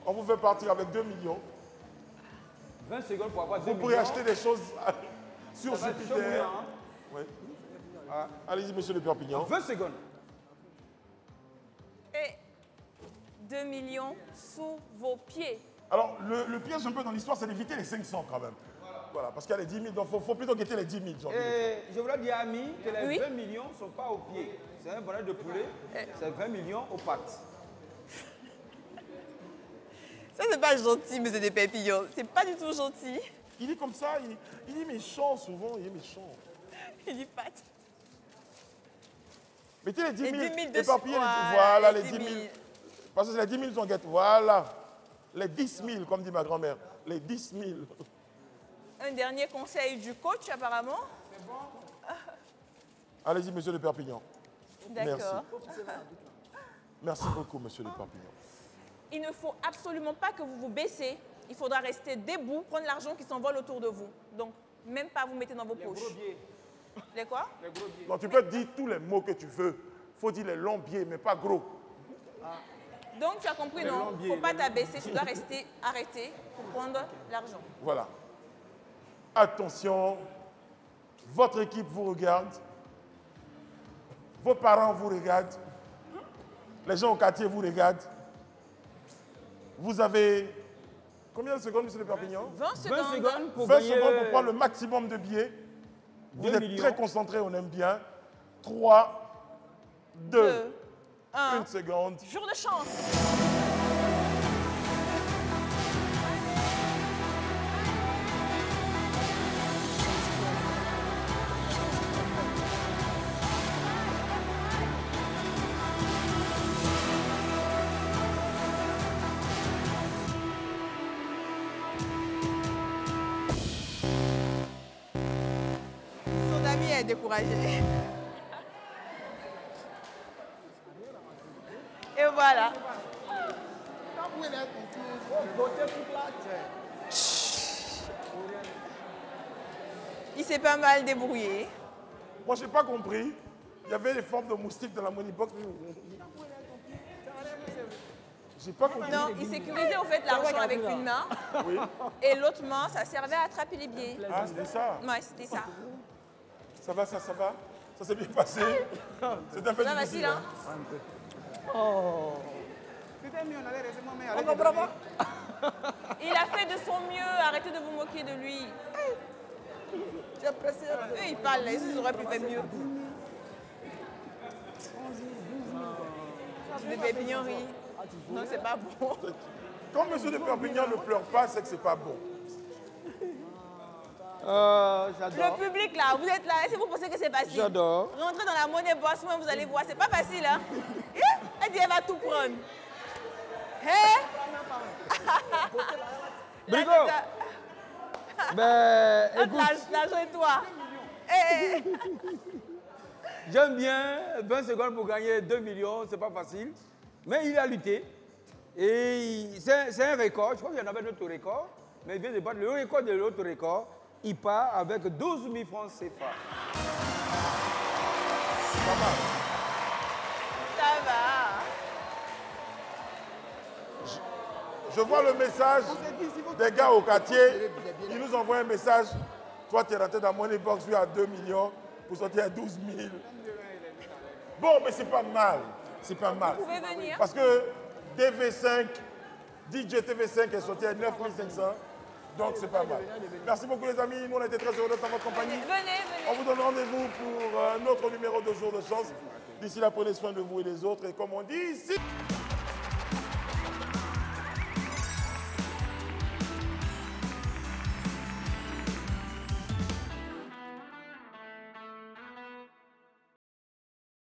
on vous fait partir avec 2 millions. 20 secondes pour avoir 2 Vous millions. pourrez acheter des choses sur Ça va être chaud, Jupiter. hein. Oui. Allez-y, monsieur de Perpignan. 20 secondes. Et 2 millions sous vos pieds. Alors, le piège un peu dans l'histoire, c'est d'éviter les 500 quand même. Voilà, parce qu'il y a les 10 000, donc il faut plutôt guetter les 10 000. Et je voulais dire à Ami que les Oui. 20 millions ne sont pas au pied. C'est un bonnet de poulet, c'est 20 millions aux pattes. Ça, c'est pas gentil, monsieur des Pépillons. C'est pas du tout gentil. Il est comme ça, il est méchant souvent, il est méchant. Il dit pas. Mettez les 10 000, Les 10 000 dessus. éparpillez Voilà, voilà, les les 10 10 000. 000. Parce que les 10 000 sont guettes, voilà. Les 10 000, comme dit ma grand-mère. Les 10 000. Un dernier conseil du coach, apparemment. Allez-y, monsieur de Perpignan. D'accord. Merci beaucoup, monsieur de Perpignan. Il ne faut absolument pas que vous vous baissez. Il faudra rester debout, prendre l'argent qui s'envole autour de vous. Donc, même pas vous mettez dans vos poches. Les quoi? Non, tu peux dire tous les mots que tu veux. Il faut dire les longs biais, mais pas gros. Donc, tu as compris, non? Il ne faut pas t'abaisser, tu dois rester arrêté pour prendre l'argent. Voilà. Attention, votre équipe vous regarde, vos parents vous regardent, les gens au quartier vous regardent. Vous avez combien de secondes, monsieur de Perpignan? 20 secondes. 20 secondes pour 20 gagner secondes pour prendre le maximum de billets. Vous 2 êtes millions. très concentrés, on aime bien. 3, 2, 2, 1. 1 seconde. Jour de chance. Son ami est découragé. Et voilà. Il s'est pas mal débrouillé. Moi, je n'ai pas compris. Il y avait des formes de moustiques dans la money box. J'ai pas compris. Non, il sécurisait en fait l'argent avec une main. Oui. Et l'autre main, ça servait à attraper les billets. Ah, c'était ça. Ouais, c'était ça. Ça va, ça va. Ça s'est bien passé. C'est un peu C'est pas difficile. facile, hein? C'était mieux, on allait rester moi-même. On comprend pas. Il a fait de son mieux, arrêtez de vous moquer de lui. Tu es pressé. Eux, ils parlent, ils auraient pu faire mieux. Les Pépignon rient. Non, c'est pas bon. Quand monsieur de Perpignan ne pleure pas, c'est que c'est pas bon. J'adore. Le public là, vous êtes là, est-ce que vous pensez que c'est facile? J'adore. Rentrez dans la monnaie boss, moi vous allez voir, c'est pas facile, hein? Elle dit elle va tout prendre. Hé? Brico. Ben, écoute, L'argent est toi. Eh, eh. j'aime bien 20 secondes pour gagner 2 millions, c'est pas facile. Mais il a lutté. Et c'est un record, je crois qu'il y en avait d'autres records. Mais il vient de battre le record de l'autre record. Il part avec 12 000 francs CFA. Ça va. Je vois le message des gars au quartier. Ils nous envoient un message. Toi, tu es rentré dans Money Box, lui à 2 millions pour sortir à 12 000. Bon, mais c'est pas mal. C'est pas mal. Vous pouvez venir. Parce que DV5, DJ TV5 est sorti à 9 500. Donc c'est pas mal. Merci beaucoup les amis. Nous on a été très heureux d'être en votre compagnie. Venez, On venez. vous donne rendez-vous pour un autre numéro de Jour de Chance. D'ici là, prenez soin de vous et des autres. Et comme on dit ici...